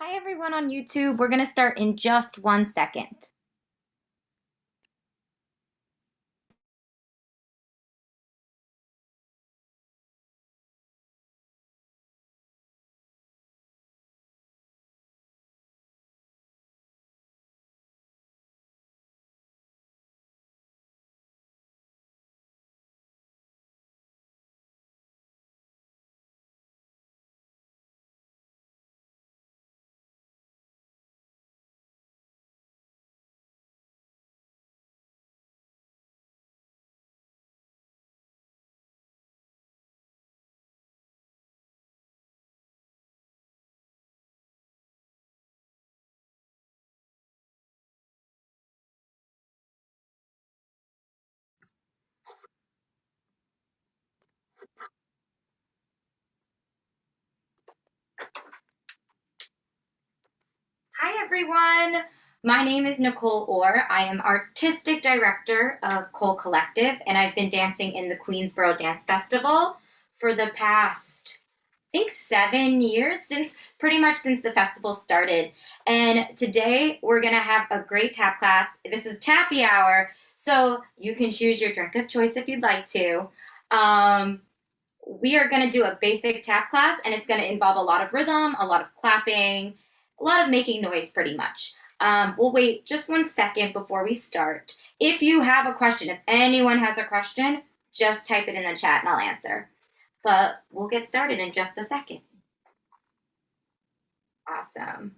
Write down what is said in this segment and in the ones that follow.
Hi everyone on YouTube. We're going to start in just 1 second. Hi everyone. My name is Nicole Orr. I am Artistic Director of Cole Collective, and I've been dancing in the Queensboro Dance Festival for the past, I think, 7 years, pretty much since the festival started. And today we're going to have a great tap class. This is Tappy Hour, so you can choose your drink of choice if you'd like to. We are going to do a basic tap class, and it's going to involve a lot of rhythm, a lot of clapping, a lot of making noise pretty much. We'll wait just 1 second before we start. If you have a question, if anyone has a question, just type it in the chat and I'll answer. But we'll get started in just a second. Awesome.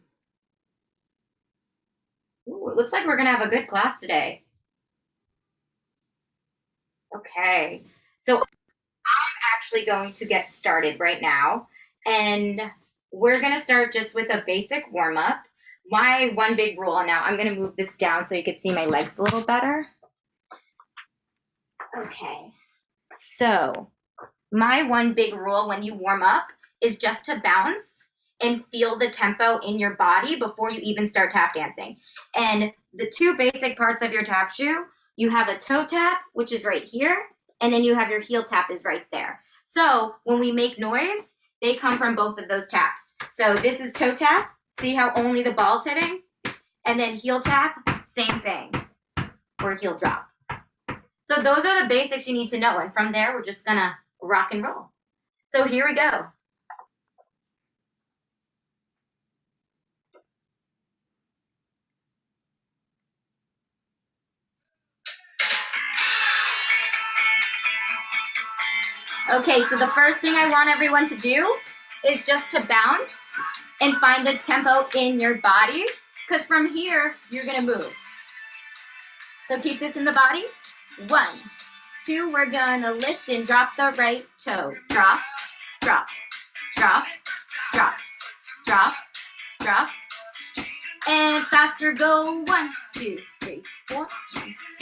Ooh, it looks like we're going to have a good class today. Okay, so I'm actually going to get started right now, and we're going to start just with a basic warm-up. My one big rule, and now I'm going to move this down so you can see my legs a little better. Okay, so my one big rule when you warm up is just to bounce and feel the tempo in your body before you even start tap dancing. And the two basic parts of your tap shoe, you have a toe tap, which is right here, and then you have your heel tap is right there. So when we make noise, they come from both of those taps. So this is toe tap. See how only the ball's hitting? And then heel tap, same thing, or heel drop. So those are the basics you need to know. And from there, we're just gonna rock and roll. So here we go. Okay, so the first thing I want everyone to do is just to bounce and find the tempo in your body, because from here, you're gonna move. So keep this in the body. 1, 2, we're gonna lift and drop the right toe. Drop, drop, drop, drop, drop, drop. And faster, go 1, 2, 3, 4, 1,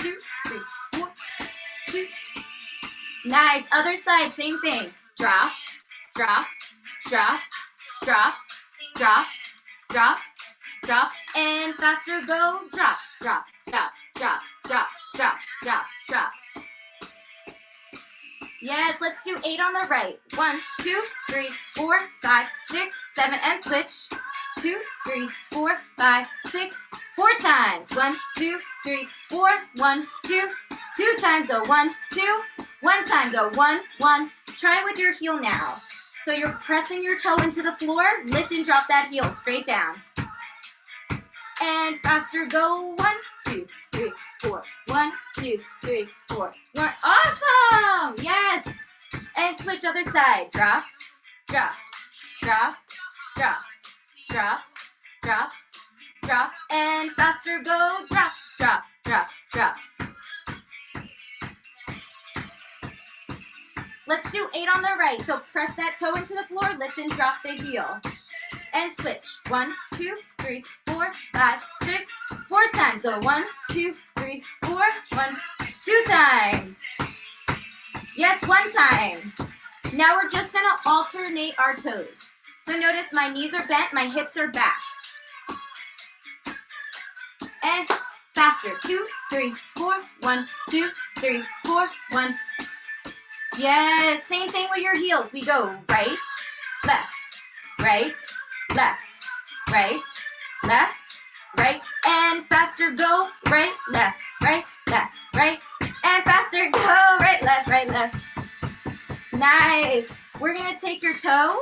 2, 3, 4, 2. Nice, other side, same thing. Drop, drop, drop, drop, drop, drop, drop, and faster, go drop, drop, drop, drop, drop, drop, drop, drop. Yes, let's do 8 on the right. 1, 2, 3, 4, 5, 6, 7, and switch. 2, 3, 4, 5, 6, 4 times. 1, 2, 3, 4, 1, 2, 2 times, go 1, 2, 1 time, go 1, 1. Try with your heel now. So you're pressing your toe into the floor, lift and drop that heel straight down. And faster, go 1, 2, 3, 4, 1, 2, 3, 4, 1. Awesome! Yes! And switch other side. Drop, drop, drop, drop, drop, drop, drop, and faster, go drop, drop, drop, drop. Let's do 8 on the right. So press that toe into the floor, lift and drop the heel. And switch. 1, 2, 3, 4, 5, 6, 4 times. Go 1, 2, 3, 4, 1, 2 times. Yes, 1 time. Now we're just gonna alternate our toes. So notice my knees are bent, my hips are back. And faster. 2, 3, 4, 1, 2, 3, 4, 1. Yes, same thing with your heels. We go right, left, right, left, right, left, right, and faster, go, right, left, right, and faster, go, right, left. Nice. We're gonna take your toe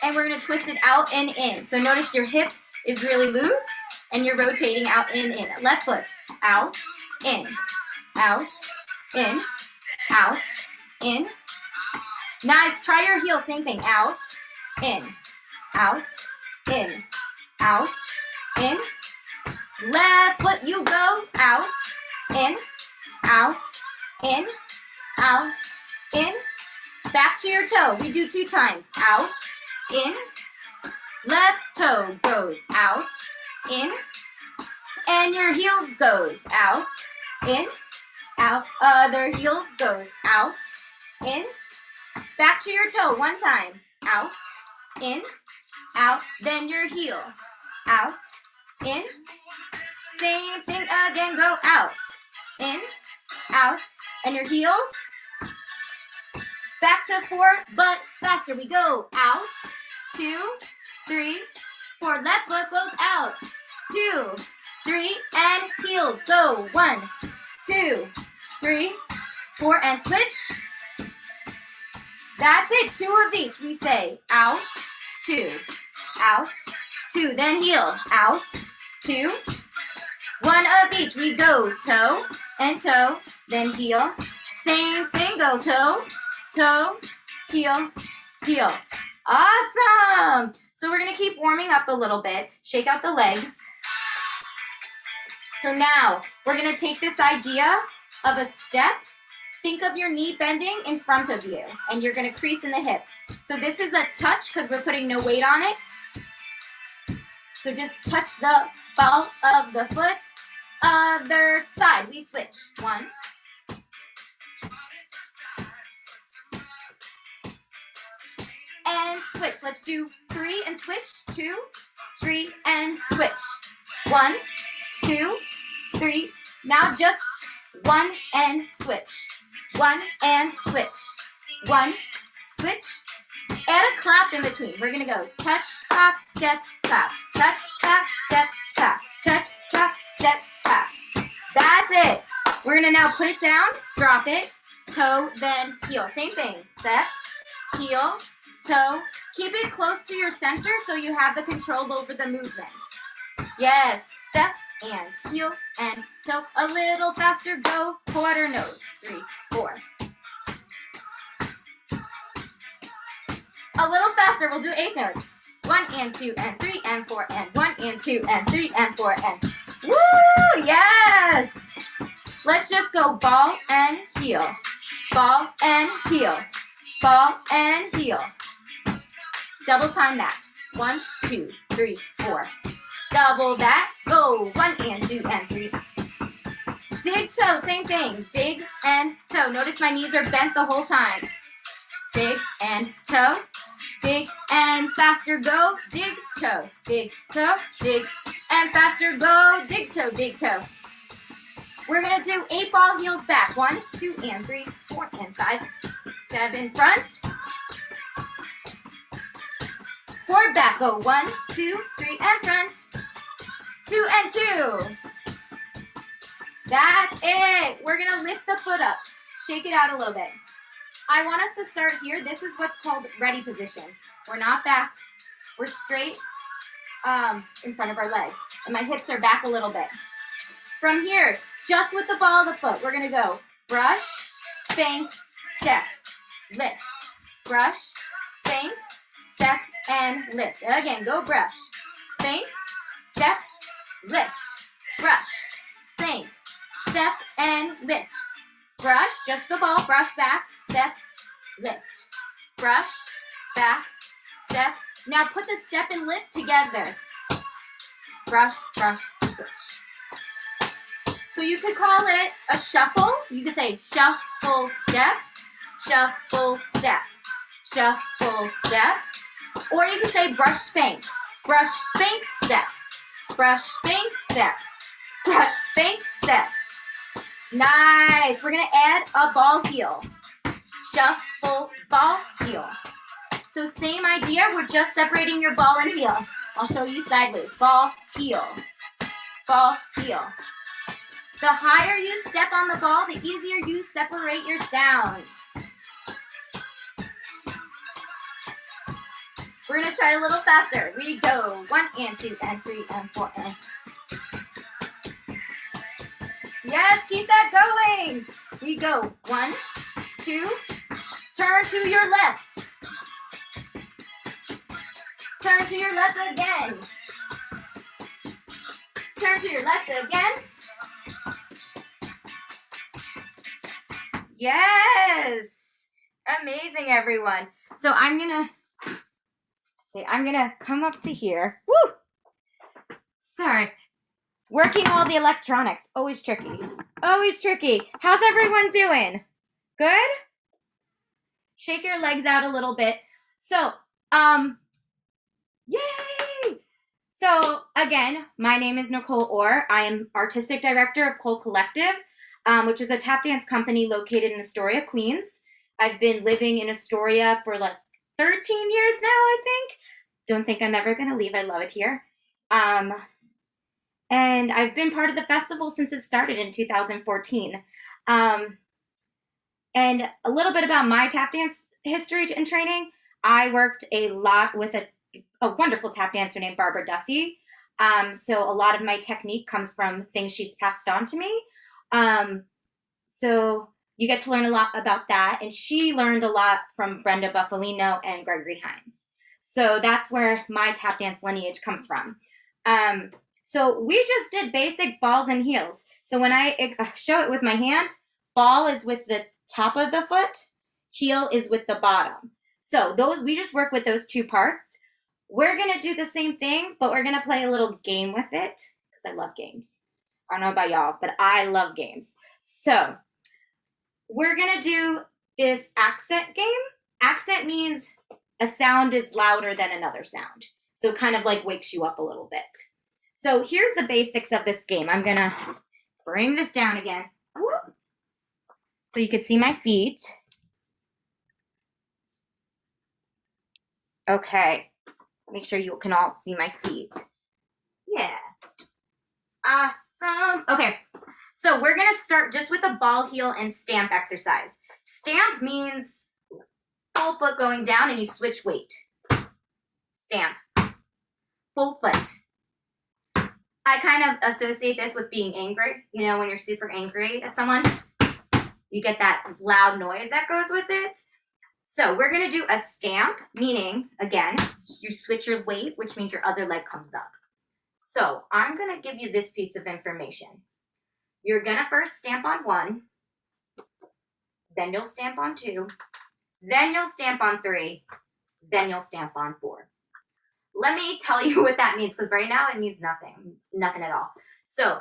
and we're gonna twist it out and in. So notice your hip is really loose and you're rotating out and in. Left foot, out, in, out, in, out, in. Nice. Try your heel, same thing. Out, in, out, in, out, in. Left foot, you go, out, in, out, in, out, in. Back to your toe. We do 2 times. Out, in. Left toe goes out, in. And your heel goes out, in, out. Other heel goes out, in. Back to your toe 1 time. Out, in, out. Then your heel. Out, in. Same thing again. Go out, in, out. And your heels. Back to 4, but faster. We go out, 2, 3, 4. Left foot goes out, 2, 3, and heels. Go 1, 2, 3, 4, and switch. That's it. 2 of each. We say out, 2, out, 2. Then heel, out, 2. 1 of each. We go toe and toe, then heel. Same thing. Go toe, toe, heel, heel. Awesome. So we're going to keep warming up a little bit. Shake out the legs. So now we're going to take this idea of a step. Think of your knee bending in front of you, and you're going to crease in the hip. So this is a touch because we're putting no weight on it. So just touch the ball of the foot. Other side. We switch. 1. And switch. Let's do 3 and switch. 2, 3, and switch. 1, 2, 3. Now just 1 and switch. 1 and switch. 1, switch. Add a clap in between. We're going to go touch, clap, step, clap. Touch, clap, step, clap. Touch, clap, step, clap. That's it. We're going to now put it down, drop it, toe, then heel. Same thing. Step, heel, toe. Keep it close to your center so you have the control over the movement. Yes. Step and heel and toe. A little faster. Go. Quarter notes. 3, 4. A little faster. We'll do 8 notes. 1 and 2 and 3 and 4 and 1 and 2 and 3 and 4 and woo! Yes! Let's just go ball and heel. Ball and heel. Ball and heel. Double time that. 1, 2, 3, 4. Double that. Go. 1 and 2 and 3. Dig toe. Same thing. Dig and toe. Notice my knees are bent the whole time. Dig and toe. Dig and faster. Go. Dig toe. Dig toe. Dig and faster. Go. Dig toe. Dig toe. We're going to do 8 ball heels back. 1, 2, and 3, 4, and 5. 7 front. 4 back. Go 1, 2, 3, and front. 2 and 2. That's it. We're going to lift the foot up. Shake it out a little bit. I want us to start here. This is what's called ready position. We're not back. We're straight in front of our leg. And my hips are back a little bit. From here, just with the ball of the foot, we're going to go brush, spank, step, lift. Brush, spank, step, and lift. Again, go brush, spank, step, lift. Brush, spank, step, and lift. Brush, just the ball, brush back, step, lift. Brush, back, step. Now put the step and lift together. Brush, brush, switch. So you could call it a shuffle. You could say shuffle, step, shuffle, step, shuffle, step. Or you could say brush, spank, step, brush, spank, step, brush, spank, step. Nice. We're going to add a ball heel. Shuffle, ball, heel. So same idea. We're just separating your ball and heel. I'll show you sideways. Ball, heel. Ball, heel. The higher you step on the ball, the easier you separate your sounds. We're gonna try a little faster. We go 1 and 2 and 3 and 4 and. Yes, keep that going. We go 1, 2, turn to your left. Turn to your left again. Turn to your left again. Yes. Amazing, everyone. So I'm gonna come up to here. Woo! Sorry. Working all the electronics. Always tricky. Always tricky. How's everyone doing? Good? Shake your legs out a little bit. So, yay! So, again, my name is Nicole Orr. I am Artistic Director of Cole Collective, which is a tap dance company located in Astoria, Queens. I've been living in Astoria for like 13 years now, I think. Don't think I'm ever going to leave. I love it here. And I've been part of the festival since it started in 2014. And a little bit about my tap dance history and training. I worked a lot with a wonderful tap dancer named Barbara Duffy. So a lot of my technique comes from things she's passed on to me. So you get to learn a lot about that. And she learned a lot from Brenda Buffalino and Gregory Hines. So that's where my tap dance lineage comes from. So we just did basic balls and heels. So when I show it with my hand, ball is with the top of the foot, heel is with the bottom. So we just work with those two parts. We're going to do the same thing, but we're going to play a little game with it because I love games. I don't know about y'all, but I love games. So we're going to do this accent game. Accent means a sound is louder than another sound. So it kind of like wakes you up a little bit. So here's the basics of this game. I'm going to bring this down again. Whoop. So you can see my feet. Okay. Make sure you can all see my feet. Yeah. Awesome. Okay. So we're going to start just with a ball, heel, and stamp exercise. Stamp means full foot going down and you switch weight. Stamp. Full foot. I kind of associate this with being angry. You know, when you're super angry at someone, you get that loud noise that goes with it. So we're going to do a stamp, meaning, again, you switch your weight, which means your other leg comes up. So I'm going to give you this piece of information. You're going to first stamp on 1, then you'll stamp on 2, then you'll stamp on 3, then you'll stamp on 4. Let me tell you what that means, because right now it means nothing at all. So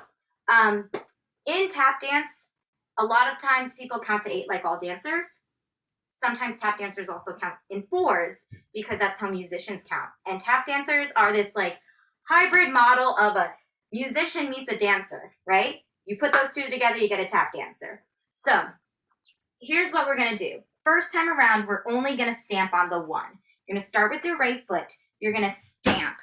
in tap dance, a lot of times people count to 8 like all dancers. Sometimes tap dancers also count in 4s because that's how musicians count. And tap dancers are this like hybrid model of a musician meets a dancer, right? You put those two together, you get a tap dancer. So here's what we're going to do. First time around, we're only going to stamp on the 1. You're going to start with your right foot. You're going to stamp.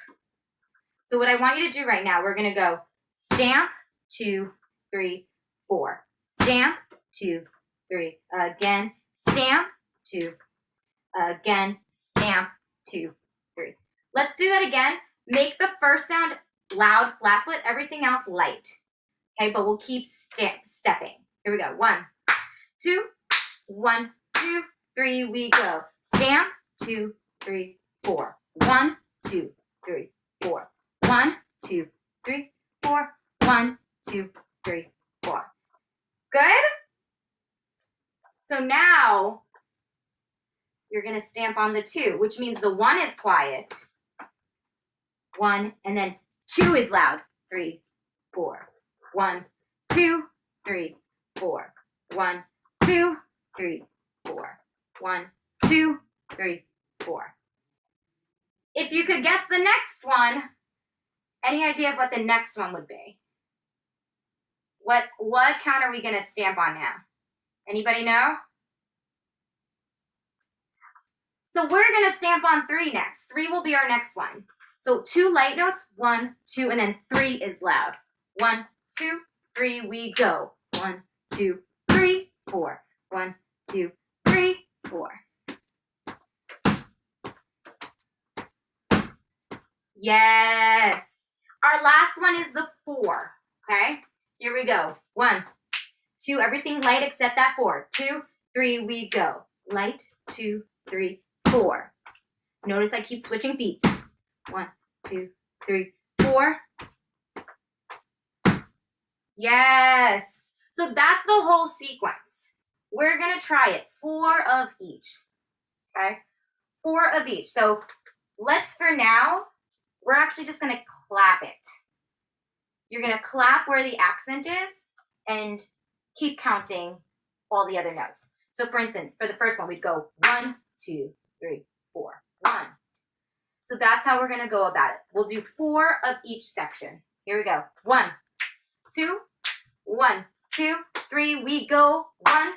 So what I want you to do right now, we're going to go stamp, 2, 3, 4. Stamp, 2, 3. Again, stamp, 2. Again, stamp, 2, 3. Let's do that again. Make the first sound loud, flat foot, everything else light. Okay, but we'll keep stepping. Here we go. 1, 2, 1, 2, 3, we go. Stamp, 2, 3, 4. 1, 2, 3, 4. 1, 2, 3, 4. 1, 2, 3, 4. Good? So now you're going to stamp on the 2, which means the 1 is quiet. 1, and then 2 is loud. 3, 4. 1, 2, 3, 4. 1, 2, 3, 4. 1, 2, 3, 4. If you could guess the next one, any idea of what the next one would be? What count are we going to stamp on now? Anybody know? So we're going to stamp on 3 next. 3 will be our next one. So 2 light notes, 1, 2, and then 3 is loud. 1, 2, 3, we go. 1, 2, 3, 4. 1, 2, 3, 4. Yes. Our last one is the 4. Okay, here we go. 1, 2, everything light except that 4. 2, 3, we go. Light, 2, 3, 4. Notice I keep switching feet. 1, 2, 3, 4. Yes. So that's the whole sequence. We're going to try it. 4 of each. Okay? 4 of each. So let's, for now, we're actually just going to clap it. You're going to clap where the accent is and keep counting all the other notes. So for instance, for the first one, we'd go 1, 2, 3, 4, 1. So that's how we're going to go about it. We'll do 4 of each section. Here we go. 1, 2, 1, 2, 3, we go. 1,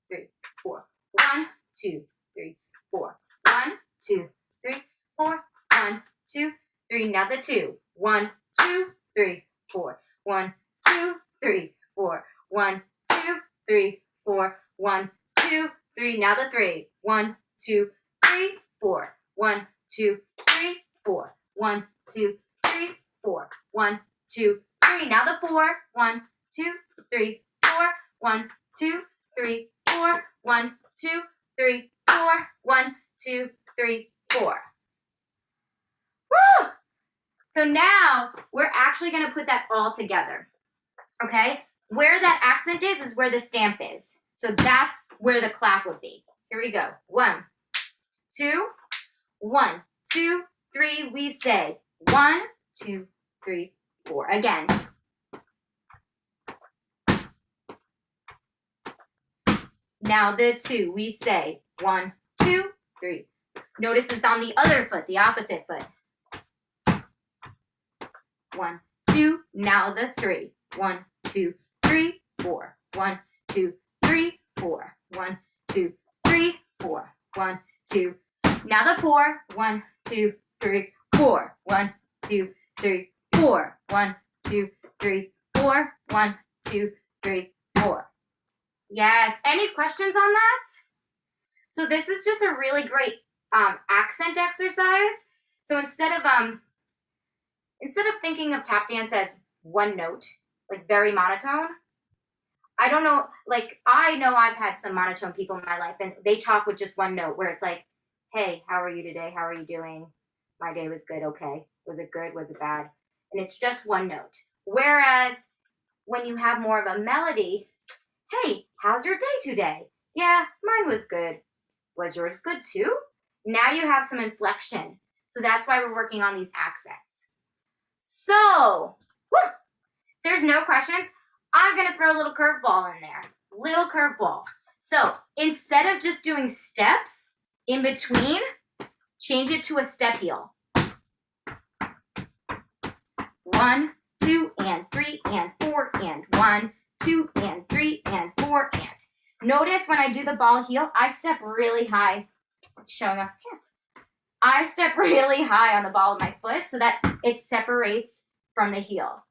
2, 3, 4. 1, 2, 3, 4. 1, 2, 3, 4. 1, 2, 3. Now the 2. 1, 2, 3, 4. 1, 2, 3, 4. 1, 2, 3, 4. 1, 2, 3. Now the 3. 1, 2, 3, 4. 1, 2, 3, 4. 1, 2, 3, 4. 1, 2, 3. Now the 4. 1, 2, 3, 4. 1, 2, 3, 4. 1, 2, 3, 4. 1, 2, 3, 4. Woo! So now we're actually going to put that all together. Okay? Where that accent is where the stamp is. So that's where the clap would be. Here we go. 1, 2, 1, 2, 3, we say 1, 2, 3, 4. Again. Now the 2, we say 1, 2, 3. Notice it's on the other foot, the opposite foot. 1, 2, now the 3. 1, 2, 3, 4. 1, 2, 3, 4. 1, 2, 3, 4. 1, 2. Now the 4. 1, 2, 3, 4. 1, 2, 3, 4. 1, 2, 3, 4. 1, 2, 3, 4. Yes. Any questions on that? So this is just a really great accent exercise. So instead of thinking of tap dance as one note, like very monotone, I don't know, like I know I've had some monotone people in my life and they talk with just one note where it's like, hey, how are you today? How are you doing? My day was good. Okay. Was it good? Was it bad? And it's just one note. Whereas when you have more of a melody, hey, how's your day today? Yeah, mine was good. Was yours good too? Now you have some inflection. So that's why we're working on these accents. So, whew, there's no questions. I'm going to throw a little curveball in there. Little curveball. So instead of just doing steps in between, change it to a step heel. 1, 2, and 3, and 4, and 1, 2, and 3, and 4, and. Notice when I do the ball heel, I step really high. Showing up here. I step really high on the ball of my foot so that it separates from the heel.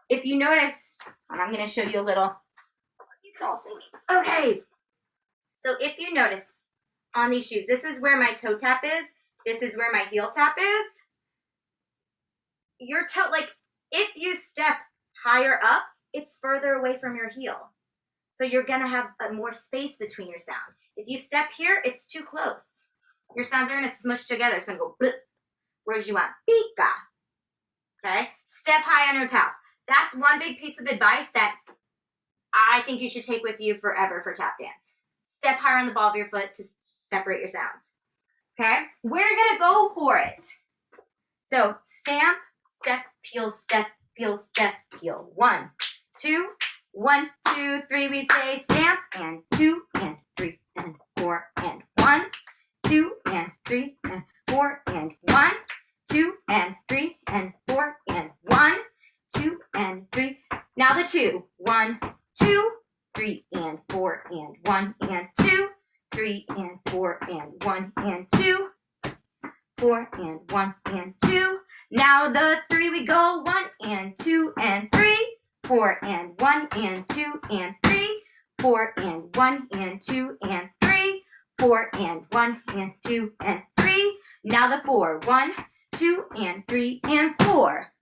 If you notice, and I'm going to show you a little, you can all see me. Okay. So if you notice on these shoes, this is where my toe tap is. This is where my heel tap is. Your toe, like if you step higher up, it's further away from your heel. So you're going to have more space between your sound. If you step here, it's too close. Your sounds are going to smush together. It's going to go blip. Whereas you want pika. Okay? Step high on your tap. That's one big piece of advice that I think you should take with you forever for tap dance. Step higher on the ball of your foot to separate your sounds. Okay? We're going to go for it. So stamp, step, peel, step, peel, step, peel. 1, 2, 1, 2, 3, we say stamp, and 2, and 3, and 4, and 1, 2, and 3, and 4, and 1, 2, and 3, and 4, and 1, 2, and 3. Now the 2. 1, 2, 3, and 4, and 1, and 2, 3, and 4, and 1, and 2. 4 and 1 and 2. Now the 3 we go 1 and 2 and 3. 4 and 1 and 2 and 3. 4 and 1 and 2 and 3. 4 and 1 and 2 and 3. Now the 4. 1, 2 and 3 and 4.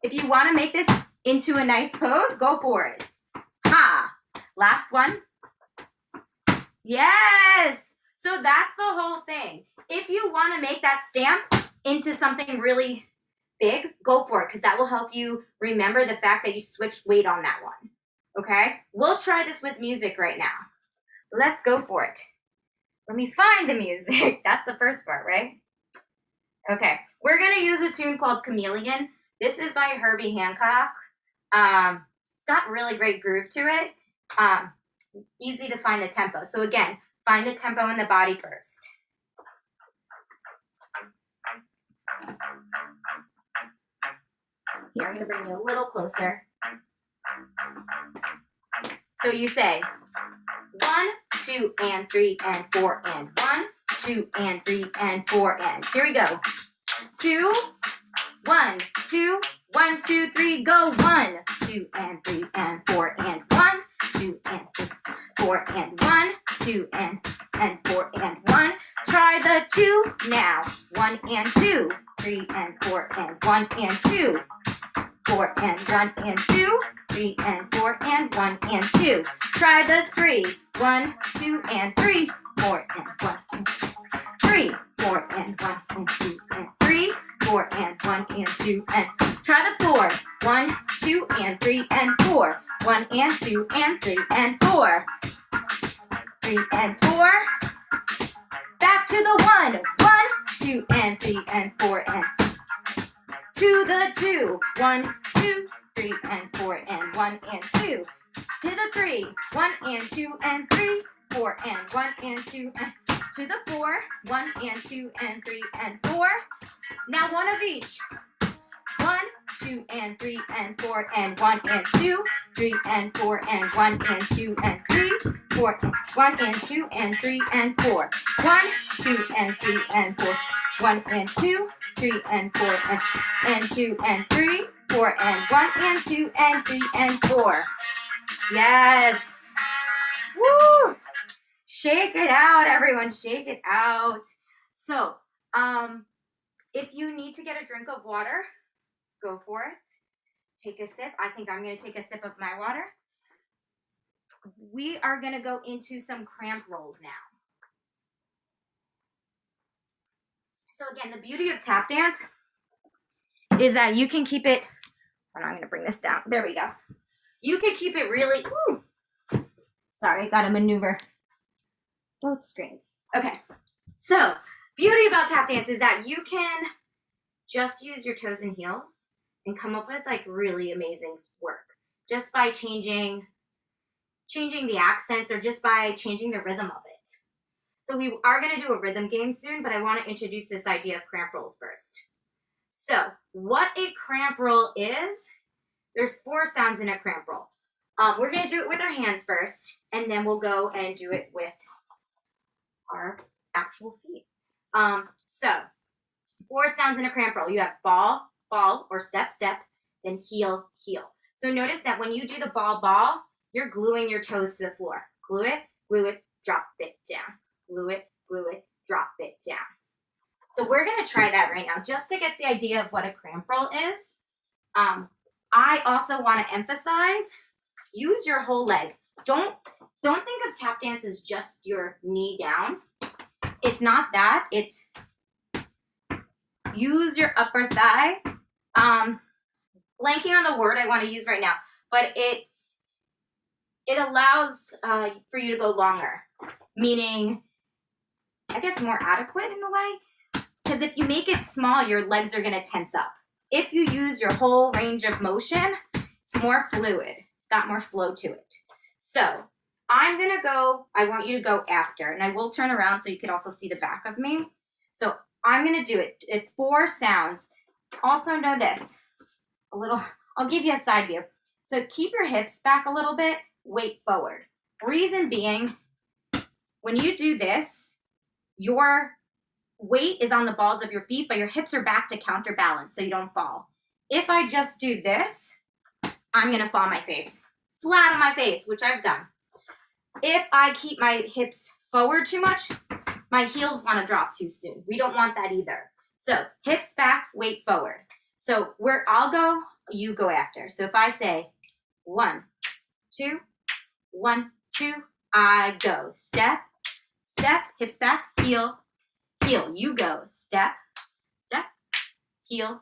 If you want to make this into a nice pose, go for it. Ha! Last one. Yes! So that's the whole thing. If you want to make that stamp into something really big, go for it, because that will help you remember the fact that you switched weight on that one. Okay? We'll try this with music right now. Let's go for it. Let me find the music. That's the first part, right? Okay. We're going to use a tune called Chameleon. This is by Herbie Hancock. It's got really great groove to it. Easy to find the tempo. So again, find the tempo in the body first. Here, I'm going to bring you a little closer. So you say 1, 2, and 3, and 4, and 1, 2, and 3, and 4, and. Here we go. 2, 1, 2, 1, 2, 3, go. 1, 2, and 3, and 4, and 1, 2, and 3, 4, and 1, 2, and 4, and 1. Try the 2 now. 1 and 2, 3 and 4, and 1 and 2. 4 and 1 and 2, 3 and 4 and 1 and 2. Try the 3. 1, 2 and 3, 4 and 1 and 3, 4 and 1 and 2 and 3, 4 and 1 and 2 and. Try the 4. 1, 2 and 3 and 4. 1 and 2 and 3 and 4. 3 and 4. Back to the 1. 1, 2 and 3 and 4 and. To the 2. 1, 2, 3 and 4 and 1 and 2. To the 3. 1 and 2 and 3. 4 and 1 and 2 and. To the 4. 1 and 2 and 3 and 4. Now one of each. 1, 2 and 3 and 4 and 1 and 2. 3 and 4 and 1 and 2 and 3. 4 and 1 and 2 and 3 and 4. 1, 2 and 3 and 4. 1 and 2, 3 and 4 and 2 and 3, 4 and 1 and 2 and 3 and 4. Yes. Woo! Shake it out, everyone. Shake it out. So, if you need to get a drink of water, go for it. Take a sip. I think I'm going to take a sip of my water. We are going to go into some cramp rolls now. So again, the beauty of tap dance is that you can keep it, hold on, I'm going to bring this down. There we go. You can keep it really, sorry, got to maneuver both screens. Okay, so beauty about tap dance is that you can just use your toes and heels and come up with like really amazing work just by changing the accents or just by changing the rhythm of it. So we are going to do a rhythm game soon, but I want to introduce this idea of cramp rolls first. So what a cramp roll is, there's 4 sounds in a cramp roll. We're going to do it with our hands first, and then we'll go and do it with our actual feet. So 4 sounds in a cramp roll. You have ball, ball, or step, step, then heel, heel. So notice that when you do the ball, ball, you're gluing your toes to the floor. Glue it, drop it down. Glue it, drop it down. So we're going to try that right now just to get the idea of what a cramp roll is. I also want to emphasize, use your whole leg. Don't think of tap dance as just your knee down. It's not that. It's use your upper thigh. Blanking on the word I want to use right now, but it allows for you to go longer, meaning I guess more adequate in a way, because if you make it small, your legs are going to tense up. If you use your whole range of motion, it's more fluid. It's got more flow to it. So I'm going to go, I want you to go after, and I will turn around so you can also see the back of me. So I'm going to do it at 4 sounds. Also know this, I'll give you a side view. So keep your hips back a little bit, weight forward. Reason being, when you do this, your weight is on the balls of your feet, but your hips are back to counterbalance so you don't fall. If I just do this, I'm gonna fall on my face, flat on my face, which I've done. If I keep my hips forward too much, my heels wanna drop too soon. We don't want that either. So hips back, weight forward. So where I'll go, you go after. So if I say 1, 2, 1, 2, I go. Step, step, hips back, heel, heel. You go. Step, step, heel,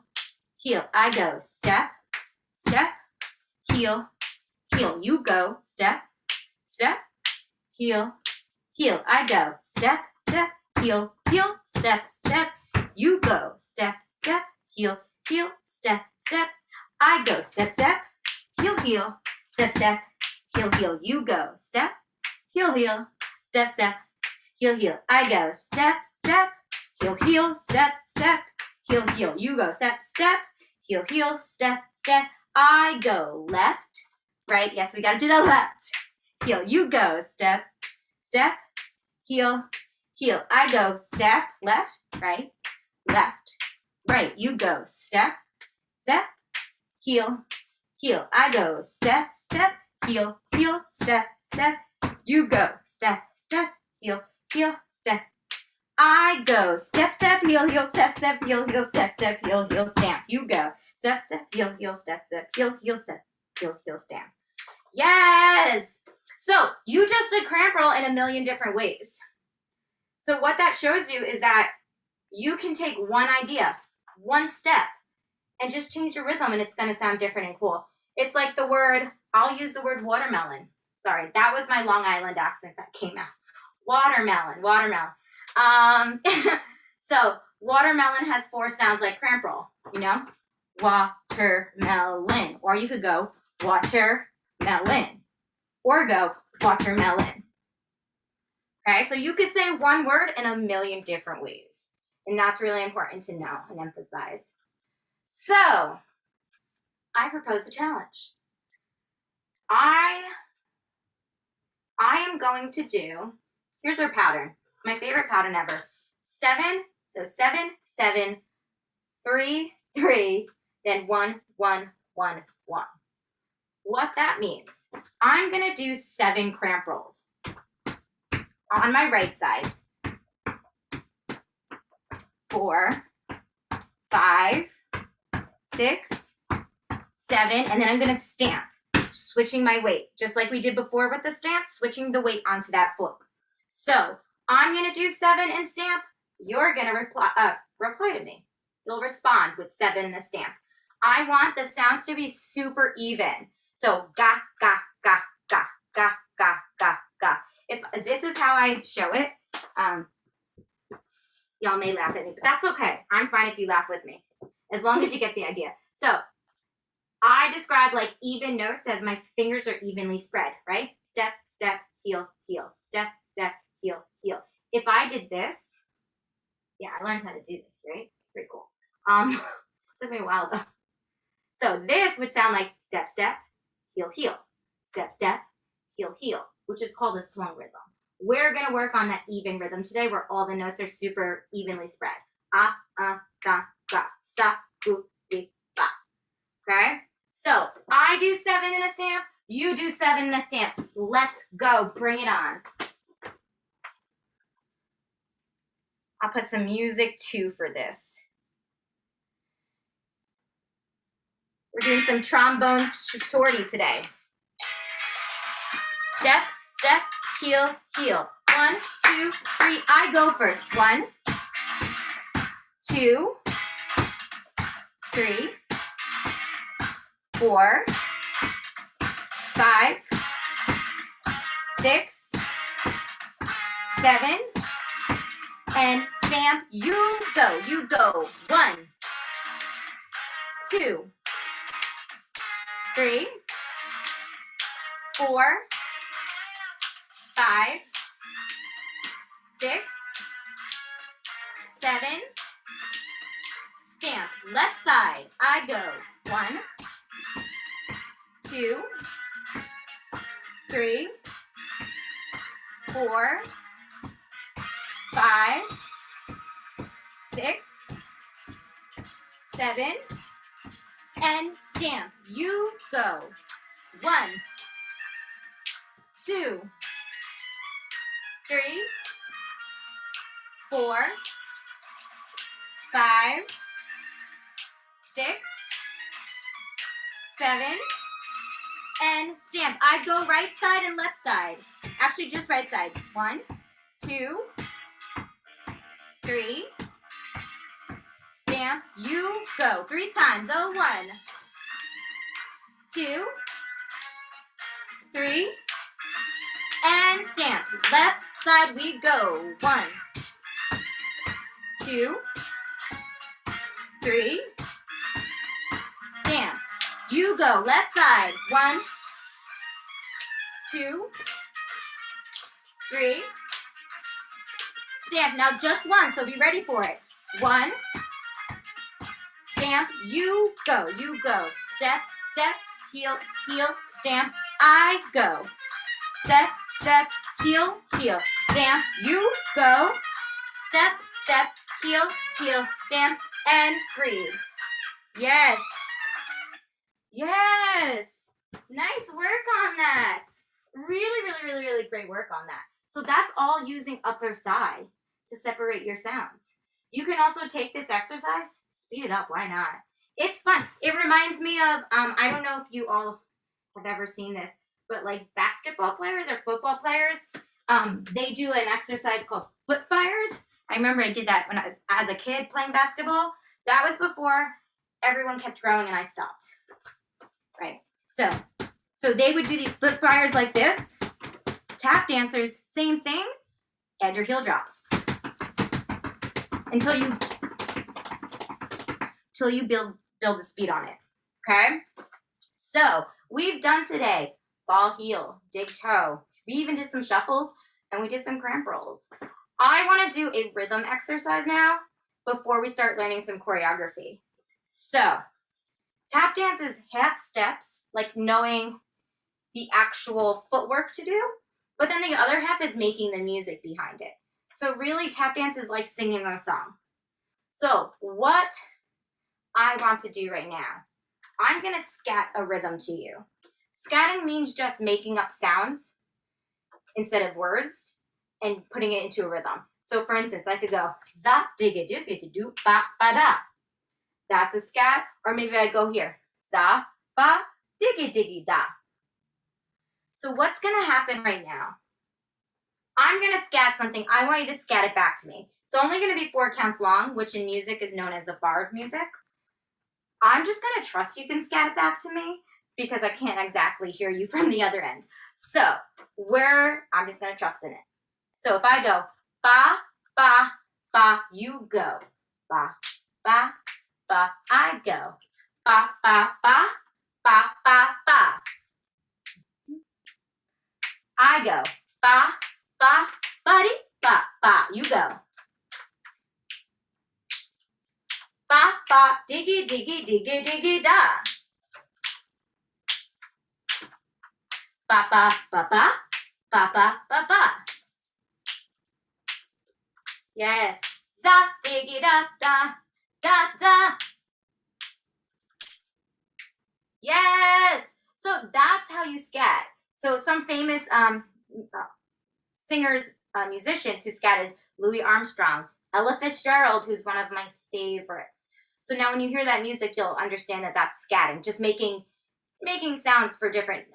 heel. I go. Step, step, heel, heel. You go. Step, step, heel, heel. I go. Step, step, heel, heel, step, step. You go. Step, step, heel, heel, step, step. I go. Step, step, heel, heel, step, step, heel, heel. You go. Step, heel, heel, step, step, heel, heel. I go. Step, step, heel, heel, step, step, heel, heel. You go. Step, step, heel, heel, step, step. I go. Left, right. Yes, we got to do the left. Heel. You go. Step, step, heel, heel. I go. Step, left, right, left, right. You go. Step, step, heel, heel. I go. Step, step, heel, heel, step, step. You go. Step, step, heel, heel, step. I go. Step, step, heel, heel, step, step, heel, heel, step, step, heel, heel, stamp. You go. Step, step, heel, heel, step, step, heel, heel, step, heel, heel, stamp. Yes! So you just did cramp roll in a million different ways. So what that shows you is that you can take one idea, one step, and just change your rhythm, and it's going to sound different and cool. It's like the word, I'll use the word watermelon. Sorry, that was my Long Island accent that came out. Watermelon, watermelon. So watermelon has 4 sounds like cramp roll, you know? Watermelon. Or you could go watermelon. Or go watermelon. Okay, so you could say one word in a million different ways. And that's really important to know and emphasize. So, I propose a challenge. I am going to do, here's our pattern. It's my favorite pattern ever. 7, so 7, 7, 3, 3, then 1, 1, 1, 1. What that means, I'm going to do 7 cramp rolls on my right side. 4, 5, 6, 7, and then I'm going to stamp, switching my weight, just like we did before with the stamp, switching the weight onto that foot. So I'm going to do 7 and stamp. You're going to reply to me. You'll respond with 7 and a stamp. I want the sounds to be super even. So ga, ga, ga, ga, ga, ga, ga, ga. If this is how I show it, y'all may laugh at me, but that's okay. I'm fine if you laugh with me, as long as you get the idea. So I describe like even notes as my fingers are evenly spread, right? Step, step, heel, heel, step, step, heel, heel. If I did this, yeah, I learned how to do this, right? It's pretty cool. Took me a while though. So this would sound like step, step, heel, heel, step, step, heel, heel, which is called a swung rhythm. We're going to work on that even rhythm today where all the notes are super evenly spread. Ah, ga, ga, sa, gu, di, ba. Okay? So I do 7 in a stamp. You do 7 in a stamp. Let's go. Bring it on. I'll put some music too for this. We're doing some trombone shorty today. Step, step, heel, heel. 1, 2, 3. I go first. 1, 2, 3, 4, 5, 6, 7, and stamp. You go. You go. 1, 2, 3, 4, 5, 6, 7, stamp. Left side. I go. 1, 2, 3, 4, 5, 6, 7, and stamp. You go. 1, 2, 3, 4, 5, 6, 7, and stamp. I go right side and left side. Actually, just right side. 1, 2, 3, stamp. You go. 3 times. Oh, 1, 2, 3, and stamp. Left side we go. 1, 2, 3, stamp. You go. Left side. 1, 2, 3, stamp. Now just one, so be ready for it. 1, stamp. You go. You go. Step, step, heel, heel, stamp. I go. Step, step, heel, heel, stamp. You go. Step, step, heel, heel, stamp, and freeze. Yes. Yes. Nice work on that. Really great work on that. So that's all using upper thigh to separate your sounds. You can also take this exercise, speed it up, why not? It's fun. It reminds me of, I don't know if you all have ever seen this, but like basketball players or football players, they do an exercise called foot fires. I remember I did that when I was as a kid playing basketball. That was before everyone kept growing and I stopped. Right. So they would do these foot fires like this. Tap dancers, same thing. Add your heel drops until you build the speed on it. Okay. So we've done today ball heel, dig toe. We even did some shuffles and we did some cramp rolls. I want to do a rhythm exercise now before we start learning some choreography. So tap dance is half steps, like knowing the actual footwork to do, but then the other half is making the music behind it. So really tap dance is like singing a song. So what I want to do right now, I'm going to scat a rhythm to you. Scatting means just making up sounds instead of words and putting it into a rhythm. So for instance, I could go za digga digga do ba ba da. That's a scat. Or maybe I go here za ba digga diggy da. So what's going to happen right now? I'm going to scat something. I want you to scat it back to me. It's only going to be 4 counts long, which in music is known as a barred music. I'm just going to trust you can scat it back to me because I can't exactly hear you from the other end. So I'm just going to trust in it. So if I go ba, ba, ba, you go. Ba, ba, ba, I go. Ba, ba, ba, ba, ba, ba. I go. Ba, ba, buddy, ba, ba, you go. Ba, ba, diggy, diggy, diggy, diggy, da. Ba, ba, ba, ba, ba, ba, ba, ba. Yes. Za, diggy, da, da, da, da. Yes. So that's how you scat. So some famous singers, musicians who scatted, Louis Armstrong, Ella Fitzgerald, who's one of my favorites. So now when you hear that music, you'll understand that that's scatting, just making sounds for different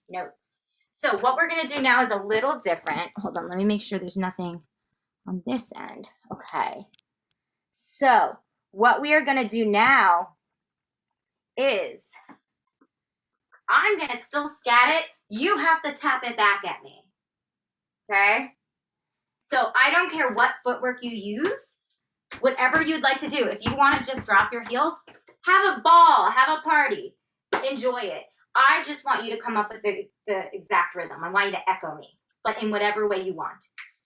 notes. So what we're going to do now is a little different. Hold on, let me make sure there's nothing on this end. Okay. So what we are going to do now is I'm going to still scat it. You have to tap it back at me. Okay? So I don't care what footwork you use, whatever you'd like to do. If you want to just drop your heels, have a ball, have a party, enjoy it. I just want you to come up with the exact rhythm. I want you to echo me, but in whatever way you want.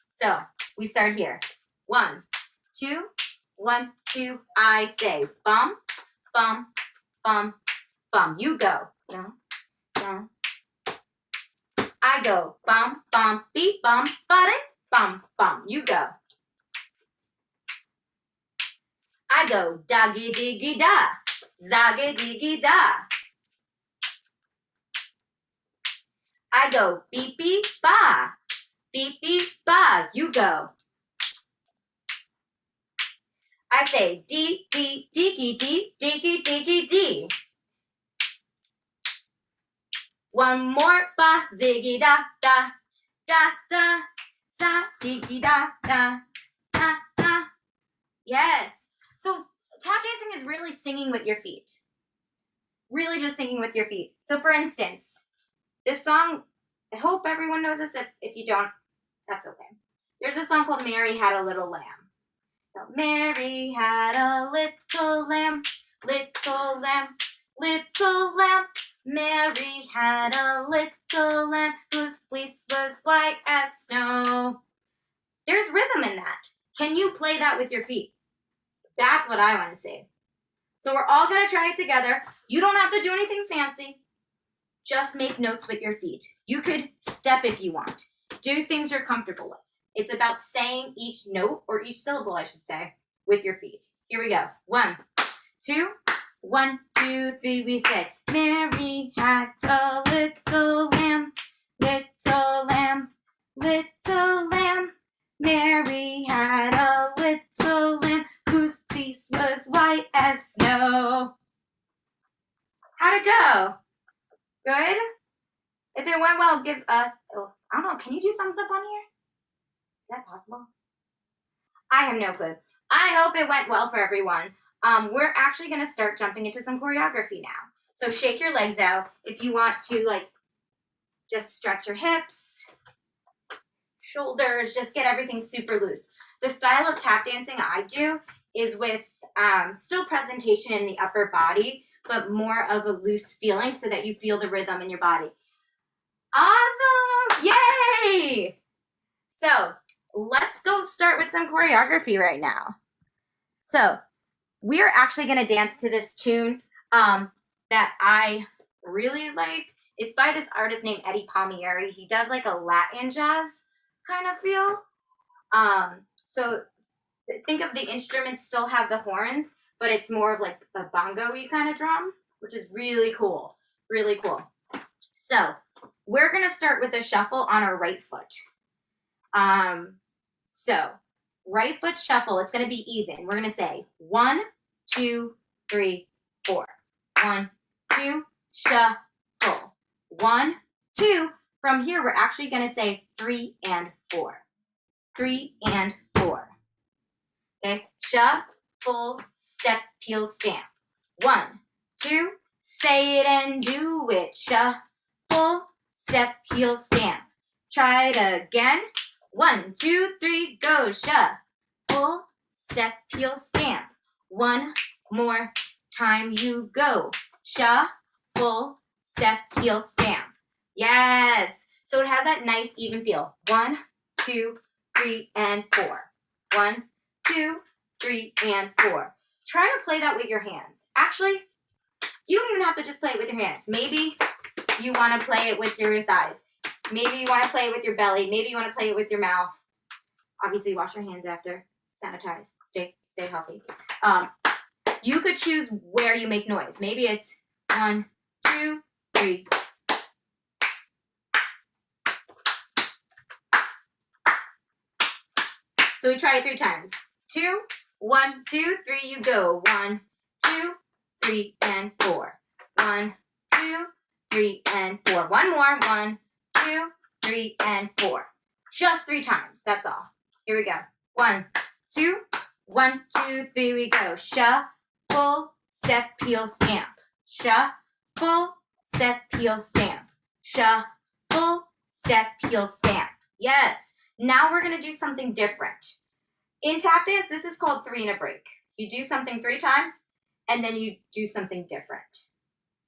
So we start here. 1, 2, 1, 2, I say bum, bum, bum, bum. You go. Bum, bum. I go bum, bum, beep, bum, buddy, bum, bum. You go. I go doggy diggy da, zaggy diggy da. I go beep beep ba, beep beep ba. You go. I say dee dee diggy dee, diggy diggy dee. One more ba, ziggy da da, da da, za diggy da da, da da. Yes. So tap dancing is really singing with your feet. Really just singing with your feet. So for instance, this song, I hope everyone knows this. If you don't, that's okay. There's a song called Mary Had a Little Lamb. So, Mary had a little lamb, little lamb, little lamb. Mary had a little lamb whose fleece was white as snow. There's rhythm in that. Can you play that with your feet? That's what I want to say. So we're all going to try it together. You don't have to do anything fancy. Just make notes with your feet. You could step if you want. Do things you're comfortable with. It's about saying each note, or each syllable, I should say, with your feet. Here we go. 1, 2, 1, 2, 3. We say, Mary had a little lamb, little lamb, little lamb. Mary had a little lamb whose fleece was white as snow. How'd it go? Good? If it went well, give a, oh, I don't know, can you do thumbs up on here? Is that possible? I have no clue. I hope it went well for everyone. We're actually going to start jumping into some choreography now. So shake your legs out. If you want to, like, just stretch your hips, shoulders, just get everything super loose. The style of tap dancing I do is with still presentation in the upper body, but more of a loose feeling so that you feel the rhythm in your body. Awesome! Yay! So let's go start with some choreography right now. So we are actually going to dance to this tune that I really like. It's by this artist named Eddie Palmieri. He does like a Latin jazz kind of feel. So think of the instruments still have the horns, but it's more of like a bongo-y kind of drum, which is really cool. Really cool. So we're going to start with a shuffle on our right foot. So right foot shuffle, it's going to be even. We're going to say 1, 2, 3, 4. 1, 2, shuffle. 1, 2. From here, we're actually going to say 3 and 4. 3 and 4. Okay, shuffle, step, peel, stamp. 1, 2, say it and do it. Shuffle, step, peel, stamp. Try it again. 1, 2, 3, go. Shuffle, step, peel, stamp. One more time you go. Shuffle, step, peel, stamp. Yes. So it has that nice even feel. 1, 2, 3, and 4. 1, 2, 3, and 4. Try to play that with your hands. Actually, you don't even have to just play it with your hands. Maybe you want to play it with your thighs. Maybe you want to play it with your belly. Maybe you want to play it with your mouth. Obviously, wash your hands after. Sanitize. Stay healthy. You could choose where you make noise. Maybe it's 1, 2, 3. So we try it 3 times. 2, 1, 2, 3, you go. 1, 2, 3, and 4. 1, 2, 3, and 4. One more. 1, 2, 3, and 4. Just 3 times. That's all. Here we go. 1, 2, 1, 2, 3, we go. Shuffle, step, peel, stamp. Shuffle, step, peel, stamp. Shuffle, step, peel, stamp. Yes. Now we're going to do something different. In tap dance, this is called 3 and a break. You do something 3 times, and then you do something different.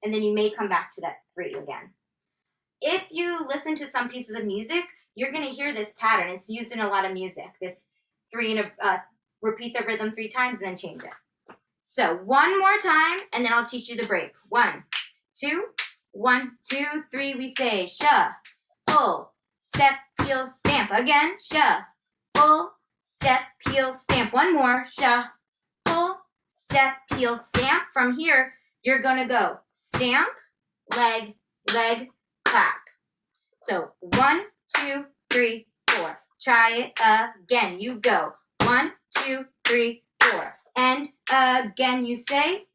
And then you may come back to that 3 again. If you listen to some pieces of music, you're going to hear this pattern. It's used in a lot of music. This 3 and a, repeat the rhythm 3 times and then change it. So one more time, and then I'll teach you the break. 1, 2, 1, 2, 3. We say shuffle, step, peel, stamp. Again, shuffle, step, peel, stamp. One more. Shuffle, step, heel, stamp. From here, you're gonna go stamp, leg, leg, clap. So 1, 2, 3, 4. Try it again. You go 1, 2, 3, 4. And again, you say.